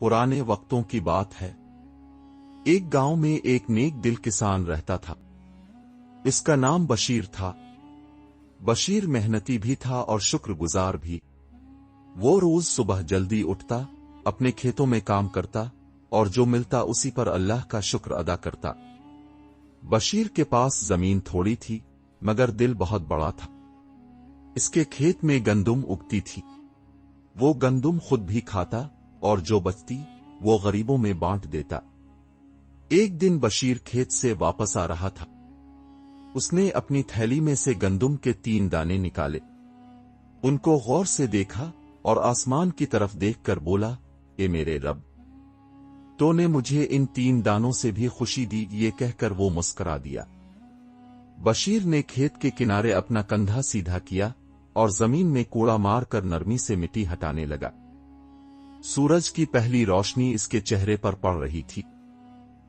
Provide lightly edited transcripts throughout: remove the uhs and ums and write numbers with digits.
पुराने वक्तों की बात है। एक गांव में एक नेक दिल किसान रहता था। इसका नाम बशीर था। बशीर मेहनती भी था और शुक्रगुजार भी। वो रोज सुबह जल्दी उठता, अपने खेतों में काम करता और जो मिलता उसी पर अल्लाह का शुक्र अदा करता। बशीर के पास जमीन थोड़ी थी, मगर दिल बहुत बड़ा था। इसके खेत में गंदुम उगती थी। वो गंदुम खुद भी खाता और जो बचती वो गरीबों में बांट देता। एक दिन बशीर खेत से वापस आ रहा था। उसने अपनी थैली में से गंदुम के 3 दाने निकाले। उनको गौर से देखा और आसमान की तरफ देखकर बोला, ए मेरे रब, तूने मुझे इन 3 दानों से भी खुशी दी। ये कहकर वो मुस्करा दिया। बशीर ने खेत के किनारे अपना कंधा सीधा किया और जमीन में कूड़ा मारकर नरमी से मिट्टी हटाने लगा। सूरज की पहली रोशनी इसके चेहरे पर पड़ रही थी।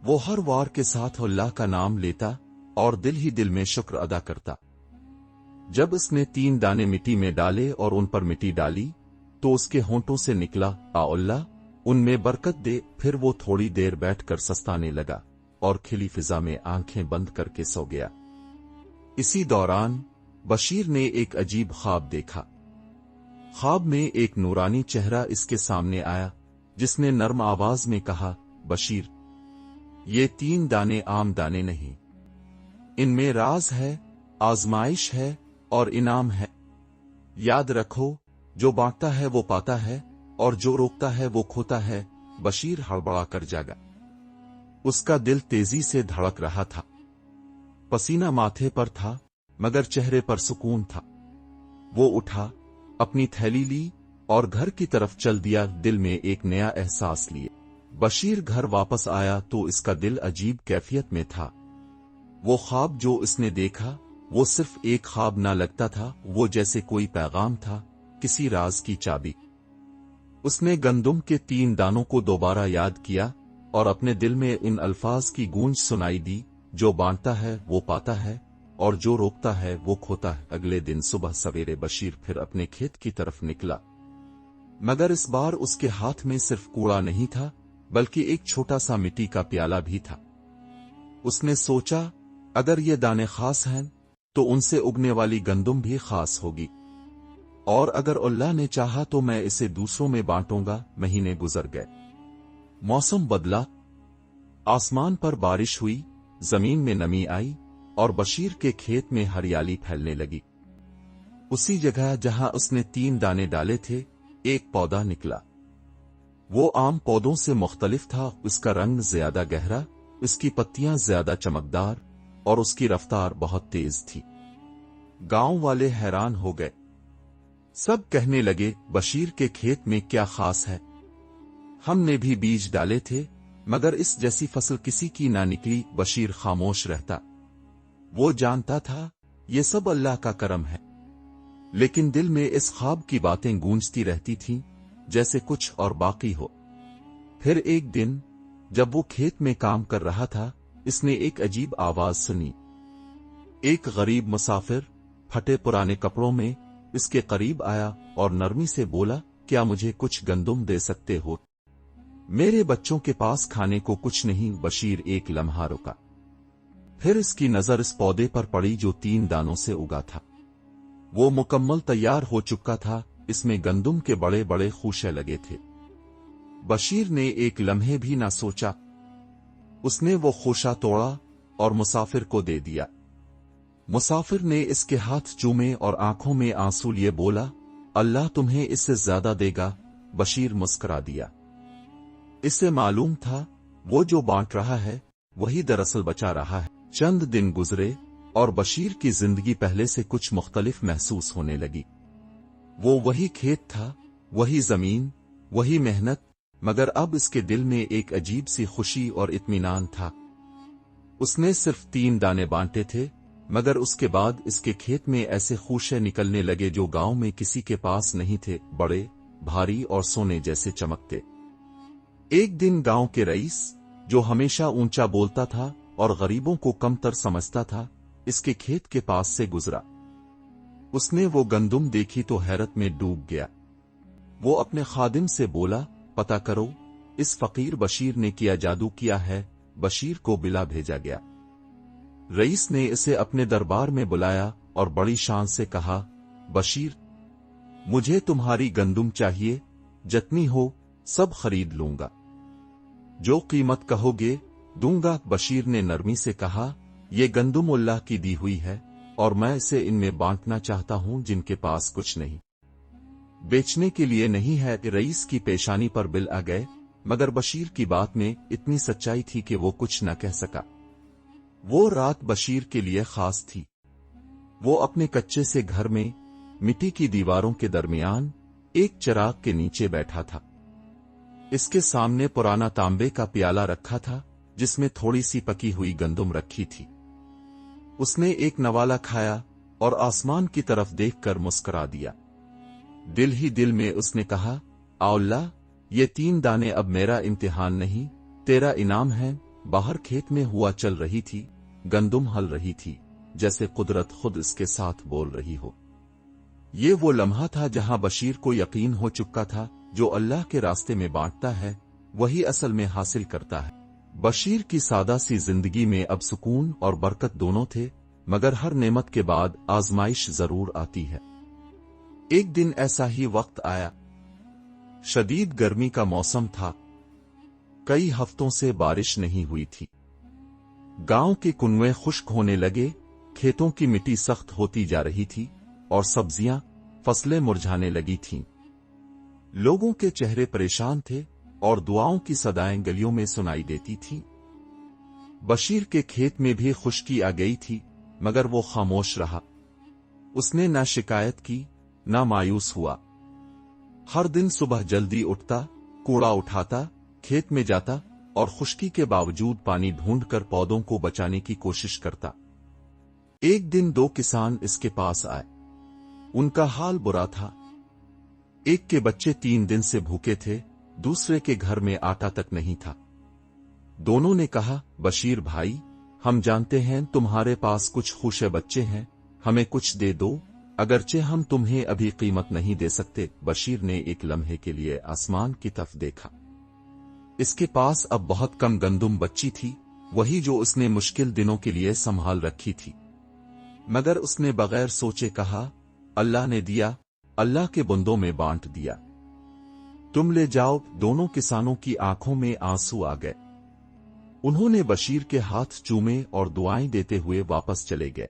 वो हर वार के साथ अल्लाह का नाम लेता और दिल ही दिल में शुक्र अदा करता। जब उसने 3 दाने मिट्टी में डाले और उन पर मिट्टी डाली तो उसके होंठों से निकला, आ अल्लाह, उनमें बरकत दे। फिर वो थोड़ी देर बैठकर सस्ताने लगा और खिली फिजा में आंखें बंद करके सो गया। इसी दौरान बशीर ने एक अजीब ख्वाब देखा। ख्वाब में एक नूरानी चेहरा इसके सामने आया, जिसने नर्म आवाज में कहा, बशीर, ये 3 दाने आम दाने नहीं, इनमें राज है, आजमाइश है और इनाम है। याद रखो, जो बांटता है वो पाता है और जो रोकता है वो खोता है। बशीर हड़बड़ा कर जागा। उसका दिल तेजी से धड़क रहा था। पसीना माथे पर था, मगर चेहरे पर सुकून था। वो उठा, अपनी थैली ली और घर की तरफ चल दिया, दिल में एक नया एहसास लिए। बशीर घर वापस आया तो इसका दिल अजीब कैफियत में था। वो ख्वाब जो इसने देखा वो सिर्फ एक ख्वाब ना लगता था, वो जैसे कोई पैगाम था, किसी राज की चाबी। उसने गंदुम के 3 दानों को दोबारा याद किया और अपने दिल में इन अल्फाज की गूंज सुनाई दी, जो बांटता है वो पाता है और जो रोकता है वो खोता है। अगले दिन सुबह सवेरे बशीर फिर अपने खेत की तरफ निकला, मगर इस बार उसके हाथ में सिर्फ कूड़ा नहीं था, बल्कि एक छोटा सा मिट्टी का प्याला भी था। उसने सोचा, अगर ये दाने खास हैं तो उनसे उगने वाली गंदुम भी खास होगी, और अगर अल्लाह ने चाहा तो मैं इसे दूसरों में बांटूंगा। महीने गुजर गए, मौसम बदला, आसमान पर बारिश हुई, जमीन में नमी आई और बशीर के खेत में हरियाली फैलने लगी। उसी जगह जहां उसने 3 दाने डाले थे, एक पौधा निकला। वो आम पौधों से मुख्तलिफ था। उसका रंग ज्यादा गहरा, इसकी पत्तियां ज्यादा चमकदार और उसकी रफ्तार बहुत तेज थी। गांव वाले हैरान हो गए। सब कहने लगे, बशीर के खेत में क्या खास है? हमने भी बीज डाले थे, मगर इस जैसी फसल किसी की ना निकली। बशीर खामोश रहता। वो जानता था ये सब अल्लाह का करम है, लेकिन दिल में इस ख्वाब की बातें गूंजती रहती थीं, जैसे कुछ और बाकी हो। फिर एक दिन जब वो खेत में काम कर रहा था, इसने एक अजीब आवाज सुनी। एक गरीब मुसाफिर फटे पुराने कपड़ों में इसके करीब आया और नरमी से बोला, क्या मुझे कुछ गंदुम दे सकते हो? मेरे बच्चों के पास खाने को कुछ नहीं। बशीर एक लम्हा रुका, फिर इसकी नजर इस पौधे पर पड़ी जो 3 दानों से उगा था। वो मुकम्मल तैयार हो चुका था, इसमें गंदुम के बड़े बड़े खूशे लगे थे। बशीर ने एक लम्हे भी ना सोचा, उसने वो खोशा तोड़ा और मुसाफिर को दे दिया। मुसाफिर ने इसके हाथ चूमे और आंखों में आंसू लिए बोला, अल्लाह तुम्हें इससे ज्यादा देगा। बशीर मुस्कुरा दिया। इसे मालूम था वो जो बांट रहा है वही दरअसल बचा रहा है। चंद दिन गुजरे और बशीर की जिंदगी पहले से कुछ मुख्तलिफ महसूस होने लगी। वो वही खेत था, वही जमीन, वही मेहनत, मगर अब इसके दिल में एक अजीब सी खुशी और इत्मीनान था। उसने सिर्फ 3 दाने बांटे थे, मगर उसके बाद इसके खेत में ऐसे खूशे निकलने लगे जो गांव में किसी के पास नहीं थे, बड़े, भारी और सोने जैसे चमकते। एक दिन गांव के रईस, जो हमेशा ऊंचा बोलता था और गरीबों को कमतर समझता था, इसके खेत के पास से गुजरा। उसने वो गंदुम देखी तो हैरत में डूब गया। वो अपने खादिम से बोला, पता करो इस फकीर बशीर ने किया जादू किया है। बशीर को बिला भेजा गया। रईस ने इसे अपने दरबार में बुलाया और बड़ी शान से कहा, बशीर, मुझे तुम्हारी गंदुम चाहिए, जितनी हो सब खरीद लूंगा, जो कीमत कहोगे दूंगा। बशीर ने नरमी से कहा, ये गंदुम अल्लाह की दी हुई है और मैं इसे इनमें बांटना चाहता हूं जिनके पास कुछ नहीं, बेचने के लिए नहीं है। रईस की पेशानी पर बिल आ गए, मगर बशीर की बात में इतनी सच्चाई थी कि वो कुछ न कह सका। वो रात बशीर के लिए खास थी। वो अपने कच्चे से घर में मिट्टी की दीवारों के दरमियान एक चिराग के नीचे बैठा था। इसके सामने पुराना तांबे का प्याला रखा था जिसमें थोड़ी सी पकी हुई गंदुम रखी थी। उसने एक नवाला खाया और आसमान की तरफ देखकर मुस्कुरा दिया। दिल ही दिल में उसने कहा, अल्लाह, ये 3 दाने अब मेरा इम्तिहान नहीं, तेरा इनाम है। बाहर खेत में हुआ चल रही थी, गंदुम हल रही थी, जैसे कुदरत खुद इसके साथ बोल रही हो। ये वो लम्हा था जहां बशीर को यकीन हो चुका था, जो अल्लाह के रास्ते में बांटता है वही असल में हासिल करता है। बशीर की सादा सी जिंदगी में अब सुकून और बरकत दोनों थे, मगर हर नेमत के बाद आजमाइश जरूर आती है। एक दिन ऐसा ही वक्त आया। शदीद गर्मी का मौसम था। कई हफ्तों से बारिश नहीं हुई थी। गांव के कुनवे खुश्क होने लगे, खेतों की मिट्टी सख्त होती जा रही थी और सब्जियां, फसलें मुरझाने लगी थीं। लोगों के चेहरे परेशान थे और दुआओं की सदाएं गलियों में सुनाई देती थीं। बशीर के खेत में भी खुश्की आ गई थी, मगर वो खामोश रहा। उसने ना शिकायत की, ना मायूस हुआ। हर दिन सुबह जल्दी उठता, कूड़ा उठाता, खेत में जाता और खुश्की के बावजूद पानी ढूंढकर पौधों को बचाने की कोशिश करता। एक दिन 2 किसान इसके पास आए। उनका हाल बुरा था। एक के बच्चे 3 दिन से भूखे थे, दूसरे के घर में आटा तक नहीं था। दोनों ने कहा, बशीर भाई, हम जानते हैं तुम्हारे पास कुछ खुशे बच्चे हैं, हमें कुछ दे दो, अगरचे हम तुम्हें अभी कीमत नहीं दे सकते। बशीर ने एक लम्हे के लिए आसमान की तरफ देखा। इसके पास अब बहुत कम गंदुम बची थी, वही जो उसने मुश्किल दिनों के लिए संभाल रखी थी। मगर उसने बगैर सोचे कहा, अल्लाह ने दिया, अल्लाह के बंदों में बांट दिया, तुम ले जाओ। दोनों किसानों की आंखों में आंसू आ गए। उन्होंने बशीर के हाथ चूमे और दुआएं देते हुए वापस चले गए।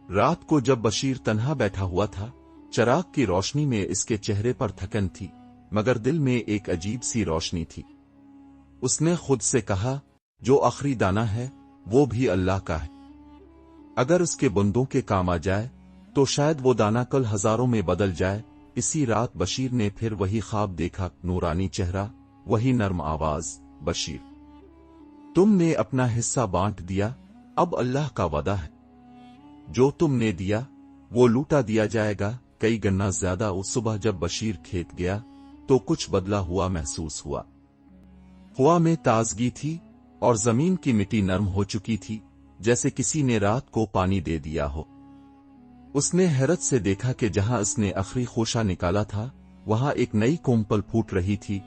रात को जब बशीर तन्हा बैठा हुआ था, चिराग की रोशनी में इसके चेहरे पर थकन थी, मगर दिल में एक अजीब सी रोशनी थी। उसने खुद से कहा, जो आखिरी दाना है वो भी अल्लाह का है। अगर उसके बंदों के काम आ जाए तो शायद वो दाना कल हजारों में बदल जाए। इसी रात बशीर ने फिर वही ख्वाब देखा, नूरानी चेहरा, वही नर्म आवाज, बशीर, तुमने अपना हिस्सा बांट दिया, अब अल्लाह का वादा है, जो तुमने दिया वो लूटा दिया जाएगा। कई गन्ना ज्यादा। उस सुबह जब बशीर खेत गया तो कुछ बदला हुआ महसूस हुआ। हवा में ताजगी थी और जमीन की मिट्टी नरम हो चुकी थी, जैसे किसी ने रात को पानी दे दिया हो। उसने हैरत से देखा कि जहां उसने आखिरी खोशा निकाला था, वहां एक नई कोमपल फूट रही थी।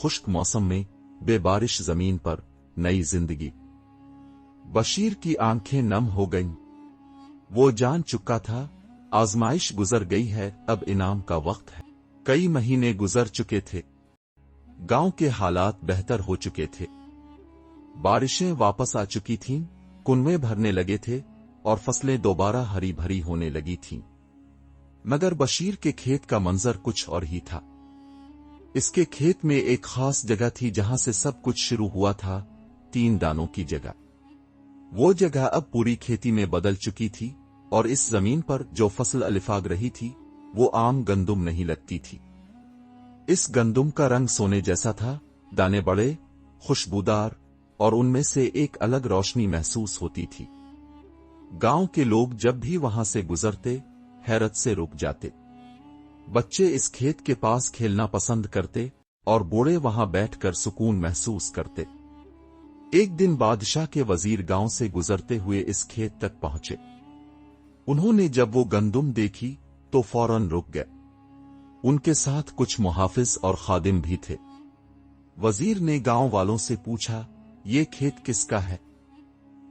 खुश्क मौसम में बेबारिश जमीन पर नई जिंदगी। बशीर की आंखें नम हो गईं। वो जान चुका था, आजमाइश गुजर गई है, अब इनाम का वक्त है। कई महीने गुजर चुके थे। गांव के हालात बेहतर हो चुके थे। बारिशें वापस आ चुकी थीं, कुनवे भरने लगे थे और फसलें दोबारा हरी भरी होने लगी थीं। मगर बशीर के खेत का मंजर कुछ और ही था। इसके खेत में एक खास जगह थी जहां से सब कुछ शुरू हुआ था, 3 दानों की जगह। वो जगह अब पूरी खेती में बदल चुकी थी और इस जमीन पर जो फसल अलिफाग रही थी वो आम गंदुम नहीं लगती थी। इस गंदुम का रंग सोने जैसा था, दाने बड़े, खुशबूदार और उनमें से एक अलग रोशनी महसूस होती थी। गांव के लोग जब भी वहां से गुजरते हैरत से रुक जाते। बच्चे इस खेत के पास खेलना पसंद करते और बूढ़े वहां बैठकर सुकून महसूस करते। एक दिन बादशाह के वजीर गांव से गुजरते हुए इस खेत तक पहुंचे। उन्होंने जब वो गंदुम देखी तो फौरन रुक गए। उनके साथ कुछ मुहाफिज और खादिम भी थे। वजीर ने गांव वालों से पूछा, ये खेत किसका है?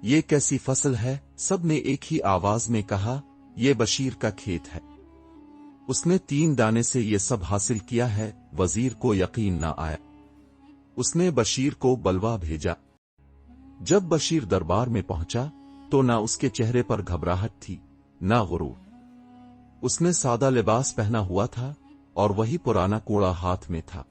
ये कैसी फसल है? सब ने एक ही आवाज में कहा, ये बशीर का खेत है। उसने 3 दाने से ये सब हासिल किया है। वजीर को यकीन न आया। उसने बशीर को बलवा भेजा। जब बशीर दरबार में पहुंचा तो न उसके चेहरे पर घबराहट थी न गुरूर। उसने सादा लिबास पहना हुआ था और वही पुराना कूड़ा हाथ में था।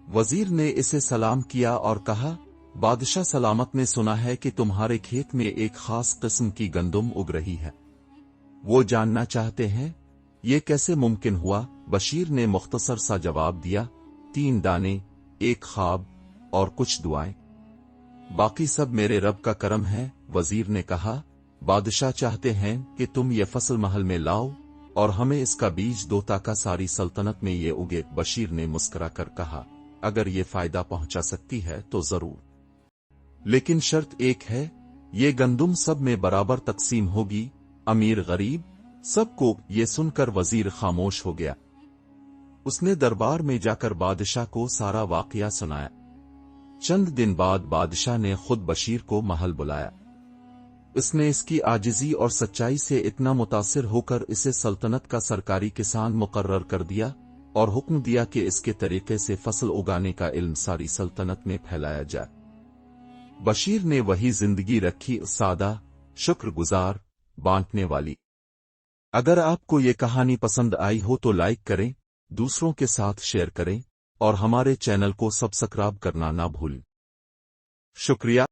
वजीर ने इसे सलाम किया और कहा, बादशाह सलामत ने सुना है कि तुम्हारे खेत में एक खास किस्म की गंदुम उग रही है। वो जानना चाहते हैं ये कैसे मुमकिन हुआ। बशीर ने मुख्तसर सा जवाब दिया, 3 दाने, एक ख्वाब और कुछ दुआएं, बाकी सब मेरे रब का करम है। वजीर ने कहा, बादशाह चाहते हैं कि तुम ये फसल महल में लाओ और हमें इसका बीज दो ताकि सारी सल्तनत में ये उगे। बशीर ने मुस्कुरा कर कहा, अगर ये फायदा पहुंचा सकती है तो जरूर, लेकिन शर्त एक है, ये गंदुम सब में बराबर तकसीम होगी, अमीर गरीब सबको। ये सुनकर वजीर खामोश हो गया। उसने दरबार में जाकर बादशाह को सारा वाकया सुनाया। चंद दिन बाद बादशाह ने खुद बशीर को महल बुलाया। उसने इसकी आजिजी और सच्चाई से इतना मुतासिर होकर इसे सल्तनत का सरकारी किसान मुकर्रर कर दिया और हुक्म दिया कि इसके तरीके से फसल उगाने का इल्म सारी सल्तनत में फैलाया जाए। बशीर ने वही जिंदगी रखी, सादा, शुक्रगुजार, बांटने वाली। अगर आपको ये कहानी पसंद आई हो तो लाइक करें, दूसरों के साथ शेयर करें और हमारे चैनल को सब्सक्राइब करना ना भूलें। शुक्रिया।